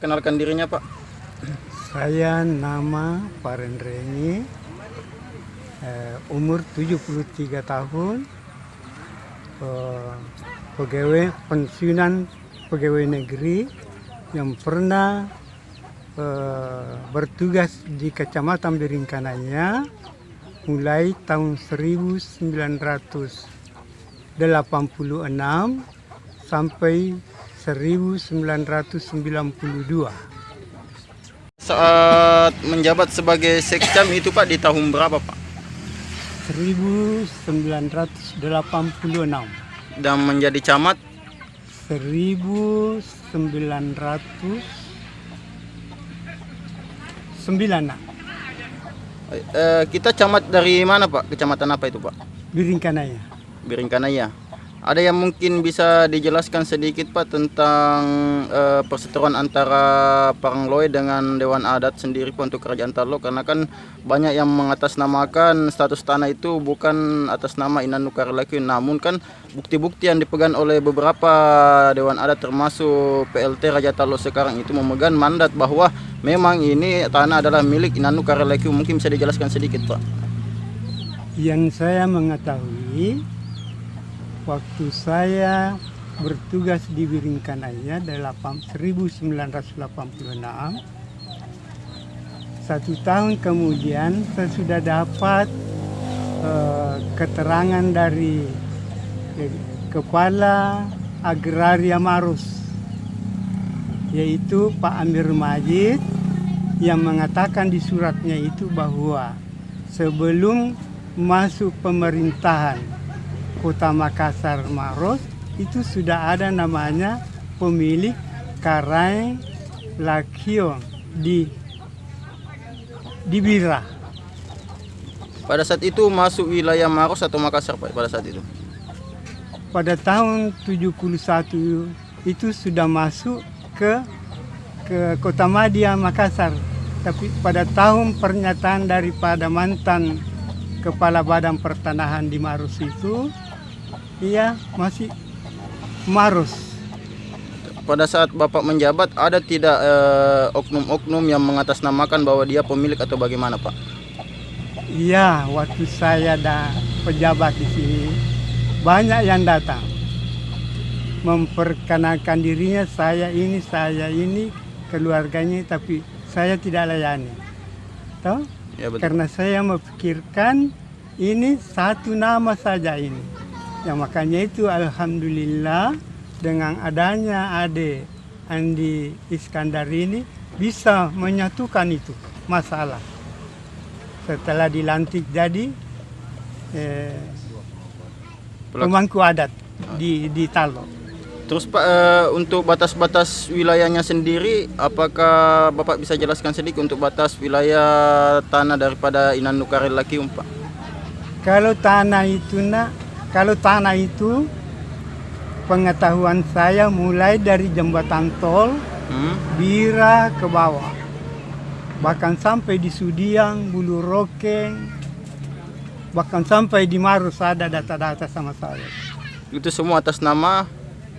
Kenalkan dirinya, Pak. Saya nama Parendreni, umur 73 tahun, pegawai pensiunan pegawai negeri yang pernah bertugas di Kecamatan Biringkanaya mulai tahun 1986 sampai 1992. Saat menjabat sebagai sekcam itu, Pak, di tahun berapa, Pak? 1986 Dan menjadi camat 1996. kita camat dari mana, Pak? Kecamatan apa itu, Pak? Biringkanaya. Biringkanaya. Ada yang mungkin bisa dijelaskan sedikit, Pak, tentang perseteruan antara Parangloe dengan Dewan Adat sendiri, Pak, untuk Kerajaan Tarlo, karena kan banyak yang mengatasnamakan status tanah itu bukan atas nama Inanu Karelakiun, namun kan bukti-bukti yang dipegang oleh beberapa Dewan Adat termasuk PLT Raja Tarlo sekarang itu memegang mandat bahwa memang ini tanah adalah milik Inanu Karelakiun. Mungkin bisa dijelaskan sedikit, Pak? Yang saya mengetahui, waktu saya bertugas di Biringkanaya 1986, 1 tahun kemudian saya sudah dapat keterangan dari Kepala Agraria Maros, yaitu Pak Amir Majid, yang mengatakan di suratnya itu bahwa sebelum masuk pemerintahan Kota Makassar Maros itu sudah ada namanya pemilik Karaeng Lakiong di Bira. Pada saat itu masuk wilayah Maros atau Makassar, Pak, pada saat itu? Pada tahun 71 itu sudah masuk ke Kota Madia Makassar. Tapi pada tahun pernyataan daripada mantan Kepala Badan Pertanahan di Maros itu, ia masih Maros. Pada saat Bapak menjabat, ada tidak oknum-oknum yang mengatasnamakan bahwa dia pemilik atau bagaimana, Pak? Iya, waktu saya ada pejabat di sini, banyak yang datang memperkenalkan dirinya, saya ini, keluarganya, tapi saya tidak layani. Tahu? Ya, betul. Karena saya memikirkan ini satu nama saja ini. Ya, makanya itu alhamdulillah dengan adanya Ade Andi Iskandar ini bisa menyatukan itu masalah. Setelah dilantik jadi pemangku adat di Tarlo. Terus, Pak, untuk batas-batas wilayahnya sendiri, apakah Bapak bisa jelaskan sedikit untuk batas wilayah tanah daripada Inanu Karelakium, Pak? Kalau tanah itu pengetahuan saya mulai dari jembatan tol Bira ke bawah, bahkan sampai di Sudiang, Bulu Rokeng, bahkan sampai di Maros ada data-data sama saya. Itu semua atas nama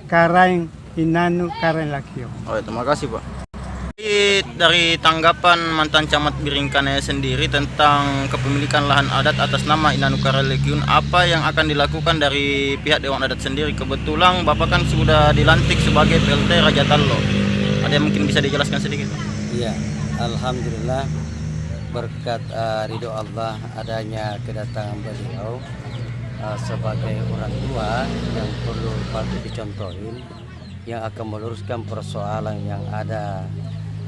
Karaeng Inanu Karelakiong. Oh, terima kasih, Pak. Dari tanggapan mantan camat Biringkanaya sendiri tentang kepemilikan lahan adat atas nama Inanu Karelakiun, apa yang akan dilakukan dari pihak Dewan Adat sendiri? Kebetulan Bapak kan sudah dilantik sebagai PLT Raja Tarlo. Ada yang mungkin bisa dijelaskan sedikit, Pak? Iya, alhamdulillah berkat ridho Allah adanya kedatangan beliau sebagai orang tua yang perlu patut dicontohin, yang akan meluruskan persoalan yang ada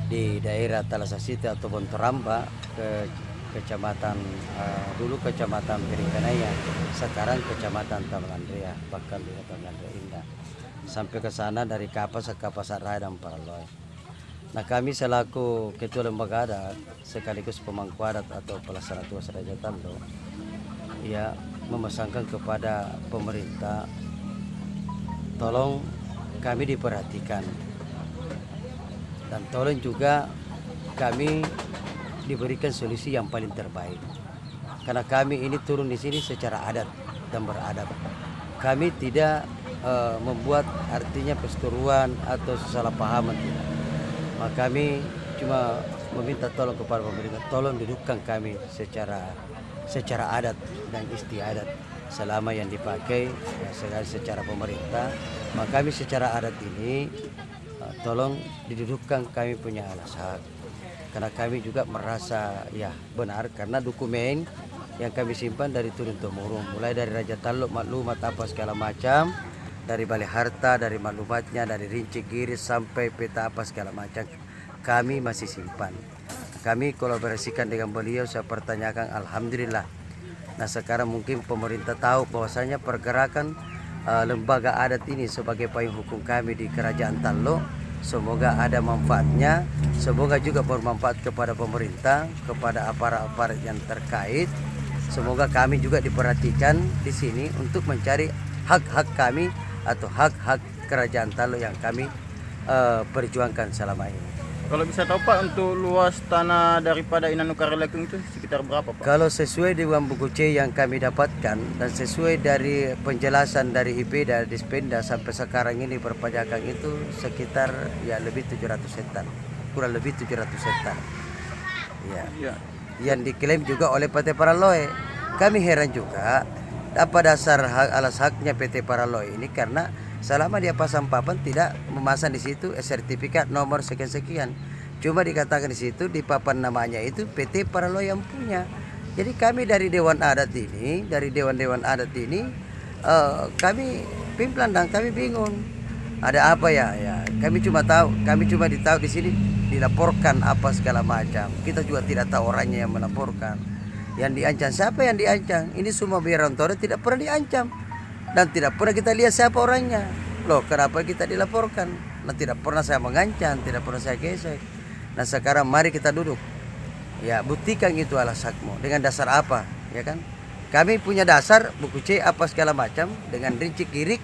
di daerah Talasasiti atau Bontoramba ke kecamatan dulu kecamatan Biringkanaya, sekarang kecamatan Tamalandria, bakal di Tamalandria Indah, sampai ke sana dari Kapas ke Kapasan Raya dan Parangloe. Nah, kami selaku ketua lembaga adat sekaligus pemangku adat atau pelaksana tugas Raja Tarlo, ya, memesankan kepada pemerintah, tolong kami diperhatikan dan tolong juga kami diberikan solusi yang paling terbaik, karena kami ini turun di sini secara adat dan beradab. Kami tidak membuat artinya perseteruan atau kesalahpahaman, tidak. Maka kami cuma meminta tolong kepada pemerintah, tolong dudukkan kami secara adat dan istiadat selama yang dipakai secara pemerintah. Maka kami secara adat ini tolong didudukkan kami punya alas hak, karena kami juga merasa ya benar, karena dokumen yang kami simpan dari turun temurun, mulai dari Raja Taluk, maklumat apa segala macam, dari balai harta, dari maklumatnya, dari rinci giris sampai peta apa segala macam, kami masih simpan. Kami kolaborasikan dengan beliau, saya pertanyakan, alhamdulillah. Nah sekarang mungkin pemerintah tahu bahwasanya pergerakan lembaga adat ini sebagai payung hukum kami di Kerajaan Taluk, semoga ada manfaatnya, semoga juga bermanfaat kepada pemerintah, kepada aparat-aparat yang terkait. Semoga kami juga diperhatikan di sini untuk mencari hak-hak kami atau hak-hak Kerajaan Taluk yang kami perjuangkan selama ini. Kalau bisa tahu Pak, untuk luas tanah daripada Inanu Karelakung itu sekitar berapa Pak? Kalau sesuai dengan buku C yang kami dapatkan dan sesuai dari penjelasan dari IP dan Dispenda sampai sekarang ini perpajakan itu sekitar ya lebih 700 hektar, kurang lebih 700 hektar. Ya. Yang diklaim juga oleh PT Paraloe. Kami heran juga apa dasar alas haknya PT Paraloe ini, karena selama dia pasang papan tidak memasang di situ sertifikat nomor sekian-sekian. Cuma dikatakan di situ di papan namanya itu PT Paraloe yang punya. Jadi kami dari Dewan Adat ini, dari Dewan Adat ini kami pimplan dan kami bingung. Ada apa ya? Kami cuma ditahu di sini dilaporkan apa segala macam. Kita juga tidak tahu orangnya yang melaporkan. Yang diancam siapa yang diancam? Ini semua Biarontoro tidak pernah diancam. Dan tidak pernah kita lihat siapa orangnya. Loh, kenapa kita dilaporkan? Nah, tidak pernah saya mengancam, tidak pernah saya gesek. Nah, sekarang mari kita duduk. Ya, buktikan itu alas hakmu. Dengan dasar apa? Ya kan? Kami punya dasar buku C apa segala macam dengan rinci kirik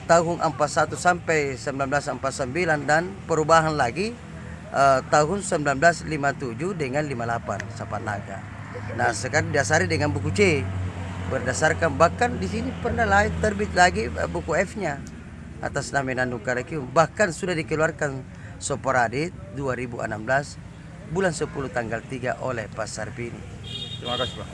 tahun 41 sampai 1949 dan perubahan lagi tahun 1957 dengan 58 Sapanaga. Nah, sekarang didasari dengan buku C. Berdasarkan bahkan di sini pernah terbit lagi buku F-nya atas nama Inanu Karelakung, bahkan sudah dikeluarkan sporadis 2016 bulan 10 tanggal 3 oleh Pak Sarbini. Terima kasih Pak.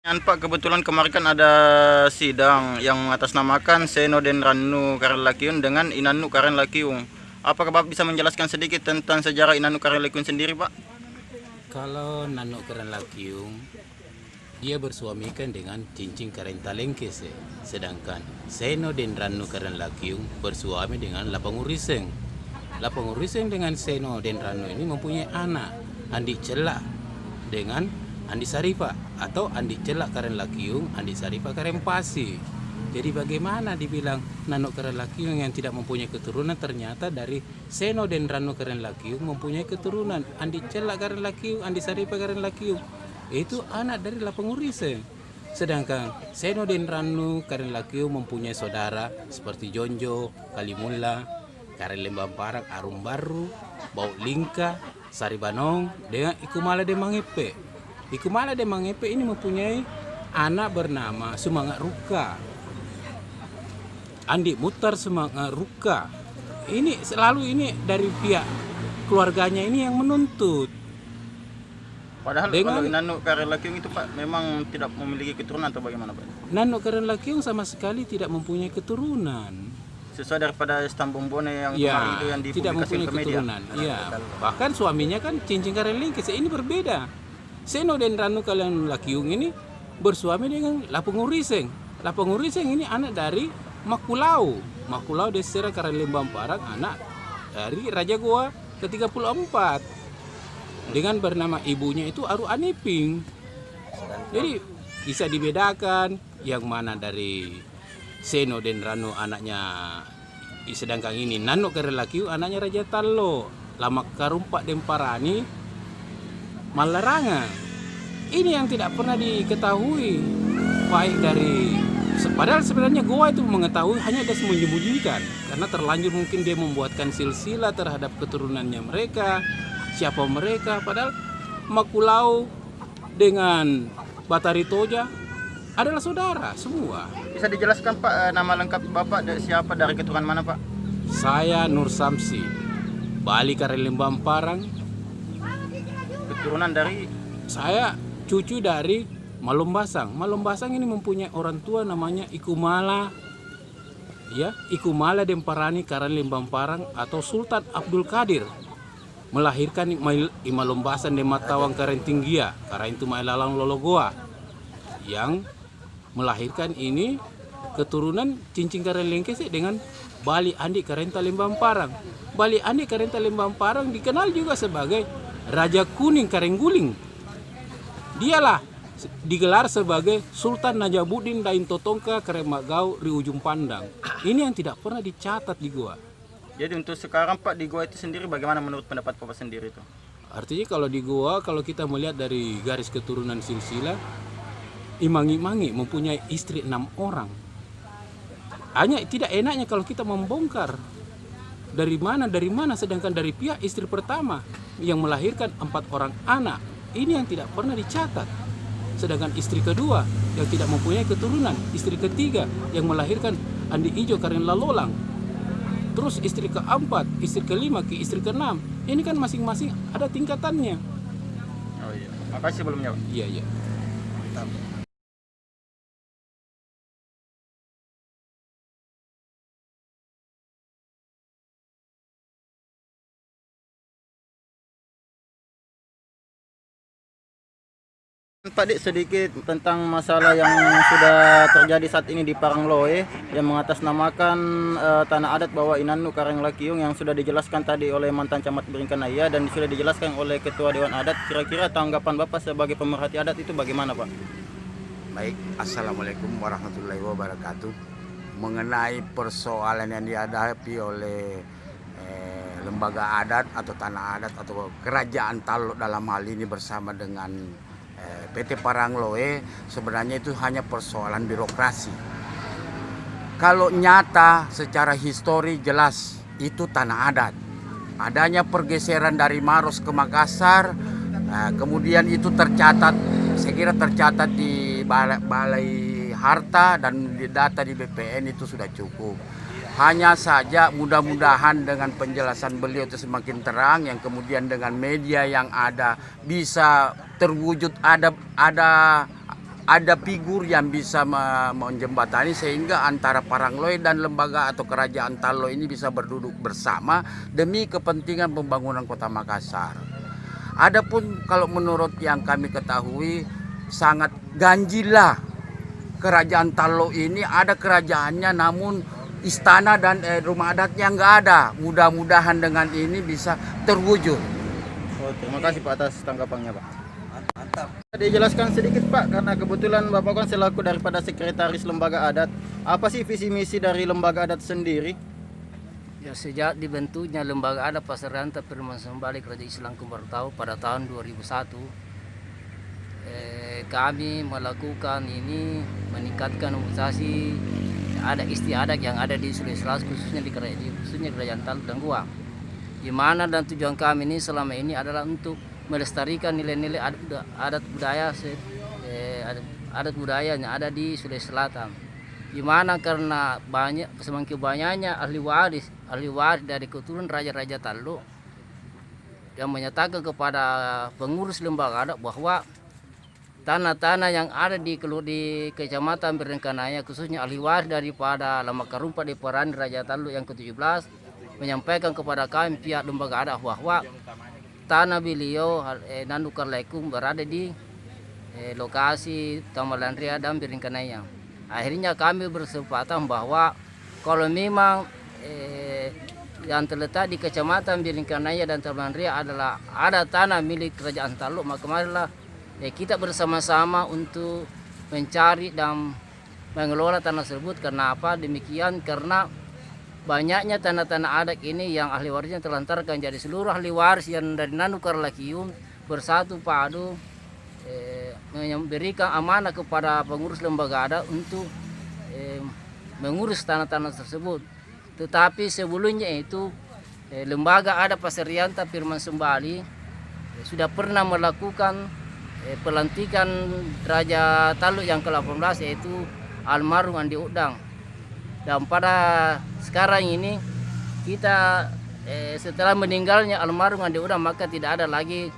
Pak, kebetulan kemarin kan ada sidang yang mengatasnamakan Seno Den Ranu Karelakung dengan Inanu Karelakung. Apakah Bapak bisa menjelaskan sedikit tentang sejarah Inanu Karelakung sendiri Pak? Kalau Nanu Karelakung, dia bersuamikan dengan Cincin Karentalengkese, sedangkan Seno Den Ranu Karelakung bersuami dengan Lapanguriseng. Lapanguriseng dengan Seno Den Ranu ini mempunyai anak, Andi Celak dengan Andi Sarifa, atau Andi Celak Karelakung, Andi Sarifa Karempasi. Jadi bagaimana dibilang Nanu Karelakung yang tidak mempunyai keturunan, ternyata dari Seno Den Ranu Karelakung mempunyai keturunan. Andi Celak Karelakung, Andi Sarifa Karelakung itu anak dari Lapanguriseng. Sedangkan Seno Den Ranu Karelakung mempunyai saudara seperti Jonjo, Kalimula, Karelembang Parak, Arum Baru, Bau Lingka, Saribanong dengan Ikumala de Mangepe. Ikumala de Mangepe ini mempunyai anak bernama Sumangak Ruka, Andi Mutar Sumangak Ruka. Ini selalu ini dari pihak keluarganya ini yang menuntut. Padahal Dengan kalau Inanu Karelakung itu Pak memang tidak memiliki keturunan atau bagaimana Pak? Nanu Karelakung sama sekali tidak mempunyai keturunan. Sesuai daripada Stambombone yang Ya, kemarin itu yang tidak dipublikasi mempunyai ke media. keturunan. Ya, bahkan suaminya kan Cincin Karelakung, ini berbeda. Seno Den Ranu Karelakung ini bersuami dengan Lapanguriseng. Lapanguriseng ini anak dari Makulau. Makulau Desera Karelembang Parak, anak dari Raja Goa ke-34. Dengan bernama ibunya itu Aru Aniping. Jadi bisa dibedakan yang mana dari Seno Den Ranu anaknya, sedangkan ini Nanu Karelakung anaknya Raja Taluk, Lamak Karumpak Demparani Malaranga. Ini yang tidak pernah diketahui baik dari, padahal sebenarnya Goa itu mengetahui, hanya dia menyembunyikan karena terlanjur mungkin dia membuatkan silsilah terhadap keturunannya mereka, siapa mereka. Padahal Makulau dengan Batari Toja adalah saudara semua. Bisa dijelaskan Pak nama lengkap Bapak siapa, dari keturunan mana Pak? Saya Nur Samsi, Bali Karelembang Parang. Keturunan dari Saya cucu dari Malombasang. Malombasang ini mempunyai orang tua namanya Ikumala. Ya, Ikumala Demparani Karelembang Parang atau Sultan Abdul Qadir. Melahirkan Imalombasan de Matawang Karentinggia, Karentu Mailalang Lologoa. Yang melahirkan ini keturunan Cincin Karelengkese dengan Bali Andi Karenta Lembang Parang. Bali Andi Karenta Lembang Parang dikenal juga sebagai Raja Kuning Karengguling. Dialah digelar sebagai Sultan Najabuddin Dain Totongka Karemagau di ujung pandang. Ini yang tidak pernah dicatat di gua. Jadi untuk sekarang Pak di gua itu sendiri bagaimana menurut pendapat Bapak sendiri itu? Artinya kalau di gua, kalau kita melihat dari garis keturunan silsilah, Imangi-Mangi mempunyai istri 6 orang. Hanya tidak enaknya kalau kita membongkar dari mana sedangkan dari pihak istri pertama yang melahirkan 4 orang anak. Ini yang tidak pernah dicatat. Sedangkan istri kedua yang tidak mempunyai keturunan, istri ketiga yang melahirkan Andi Ijo Karen Lalolang. Terus istri keempat, istri kelima, istri keenam. Ini kan masing-masing ada tingkatannya. Oh iya. Makasih sebelumnya Pak. Iya, iya. Pak Dik, sedikit tentang masalah yang sudah terjadi saat ini di Parangloe yang mengatasnamakan tanah adat bahwa Inanu Kareng Lakiung yang sudah dijelaskan tadi oleh mantan camat Beringkanaya dan sudah dijelaskan oleh Ketua Dewan Adat. Kira-kira tanggapan Bapak sebagai pemerhati adat itu bagaimana Pak? Baik, Assalamualaikum warahmatullahi wabarakatuh. Mengenai persoalan yang dihadapi oleh lembaga adat atau tanah adat atau kerajaan Talok dalam hal ini bersama dengan PT Parangloe, sebenarnya itu hanya persoalan birokrasi. Kalau nyata secara histori jelas itu tanah adat. Adanya pergeseran dari Maros ke Makassar, kemudian itu tercatat, saya kira tercatat di balai harta dan di data di BPN itu sudah cukup. Hanya saja mudah-mudahan dengan penjelasan beliau itu semakin terang, yang kemudian dengan media yang ada bisa terwujud ada figur yang bisa menjembatani sehingga antara Parangloe dan lembaga atau kerajaan Talok ini bisa berduduk bersama demi kepentingan pembangunan Kota Makassar. Adapun kalau menurut yang kami ketahui sangat ganjil kerajaan Talok ini, ada kerajaannya namun istana dan rumah adatnya nggak ada. Mudah-mudahan dengan ini bisa terwujud. Oh, terima kasih Pak atas tanggapannya Pak. Mantap. Dijelaskan sedikit Pak, karena kebetulan Bapak kan selaku daripada sekretaris lembaga adat. Apa sih visi misi dari lembaga adat sendiri? Ya, sejak dibentuknya lembaga adat Pasar Ranta Firman Sembali Kerajaan Islam Kembartau pada tahun 2001, kami melakukan ini meningkatkan organisasi adat istiadat yang ada di Sulawesi Selatan, khususnya Kerajaan Talok dan Guam. Di mana dan tujuan kami ini selama ini adalah untuk melestarikan nilai-nilai adat budaya yang ada di Sulawesi Selatan. Di mana karena semakin banyaknya ahli waris dari keturunan raja-raja Talok yang menyatakan kepada pengurus lembaga adat bahwa tanah-tanah yang ada di Kecamatan Beringkanaya, khususnya ahli waris daripada Lama Karumpa di Parani Raja Talok yang ke-17 menyampaikan kepada kami pihak lembaga adat bahwa tanah beliau Nanu Karlaikum berada di lokasi Tamalan Ria dan Beringkanaya. Akhirnya kami bersepakatan bahwa kalau memang yang terletak di Kecamatan Beringkanaya dan Tamalan Ria adalah ada tanah milik Kerajaan Talok, maka marilah kita bersama-sama untuk mencari dan mengelola tanah tersebut. Kenapa demikian? Karena banyaknya tanah-tanah adat ini yang ahli warisnya terlantarkan. Jadi seluruh ahli waris yang dari Nanu Karlakium bersatu padu memberikan amanah kepada pengurus lembaga adat untuk mengurus tanah-tanah tersebut. Tetapi sebelumnya itu lembaga adat Pasar Rianta Firman Sembali sudah pernah melakukan pelantikan Raja Taluk yang ke-18 yaitu almarhum Andi Udang. Dan pada sekarang ini kita setelah meninggalnya almarhum Andi Udang maka tidak ada lagi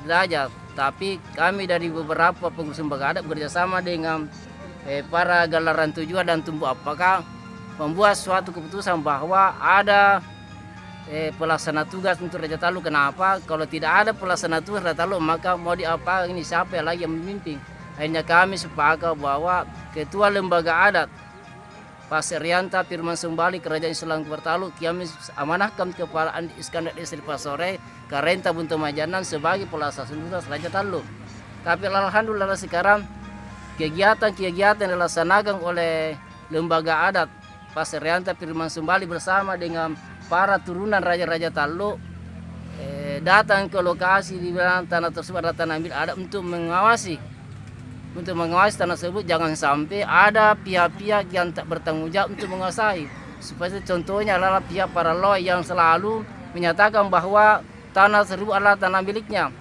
raja, tapi kami dari beberapa pengurus lembaga adat bekerjasama dengan para galaran tujuan dan tumbuh apakah membuat suatu keputusan bahwa ada pelaksana tugas untuk Raja Taluk. Kenapa? Kalau tidak ada pelaksana tugas Raja Taluk maka mau diapa ini siapa lagi yang memimpin? Akhirnya kami sepakat bahwa ketua lembaga adat Pak Serianta Firman Sembali Kerajaan Islam Taluk kami amanahkan kepada Andi Iskandar Istri Pasore Karenta Buntu Majanan sebagai pelaksana tugas Raja Taluk. Tapi alhamdulillah sekarang kegiatan-kegiatan dilaksanakan oleh lembaga adat Pak Serianta Firman Sembali bersama dengan para turunan raja-raja Taluk datang ke lokasi di mana tanah tersebut ada tanah milik adat untuk mengawasi tanah tersebut jangan sampai ada pihak-pihak yang tak bertanggung jawab untuk menguasai. Seperti contohnya adalah pihak para loy yang selalu menyatakan bahwa tanah tersebut adalah tanah miliknya.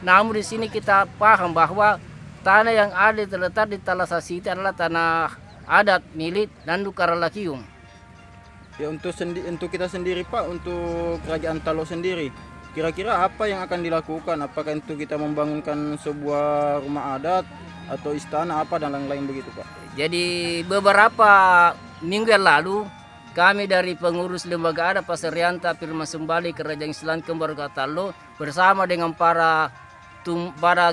Namun di sini kita paham bahwa tanah yang ada terletak di Talasa City adalah tanah adat milik Nandu Karalakium. Ya untuk kita sendiri Pak, untuk Kerajaan Taluk sendiri, kira-kira apa yang akan dilakukan? Apakah itu kita membangunkan sebuah rumah adat atau istana apa dan lain-lain begitu Pak? Jadi beberapa minggu yang lalu kami dari pengurus lembaga adat Pak Serianta Firman Sembali Kerajaan Islam Kembar Taluk bersama dengan para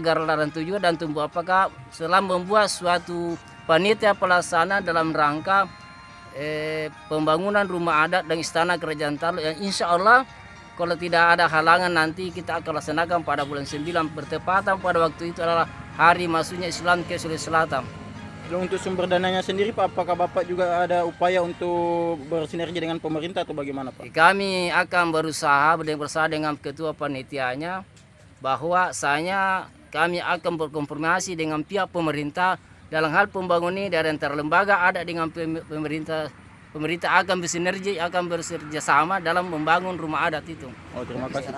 galaran tujuan dan tumbuh apakah setelah membuat suatu panitia pelaksana dalam rangka pembangunan rumah adat dan istana Kerajaan Taluk yang insya Allah kalau tidak ada halangan nanti kita akan laksanakan pada bulan 9 bertepatan pada waktu itu adalah hari masuknya Islam ke Sulawesi Selatan. Untuk sumber dananya sendiri Pak, apakah Bapak juga ada upaya untuk bersinergi dengan pemerintah atau bagaimana Pak? Kami akan berusaha dengan ketua panitianya bahwa kami akan berkonfirmasi dengan pihak pemerintah dalam hal pembangunan dari antara lembaga adat dengan pemerintah. Pemerintah akan bersinergi, akan bekerja sama dalam membangun rumah adat itu. Oh, terima kasih.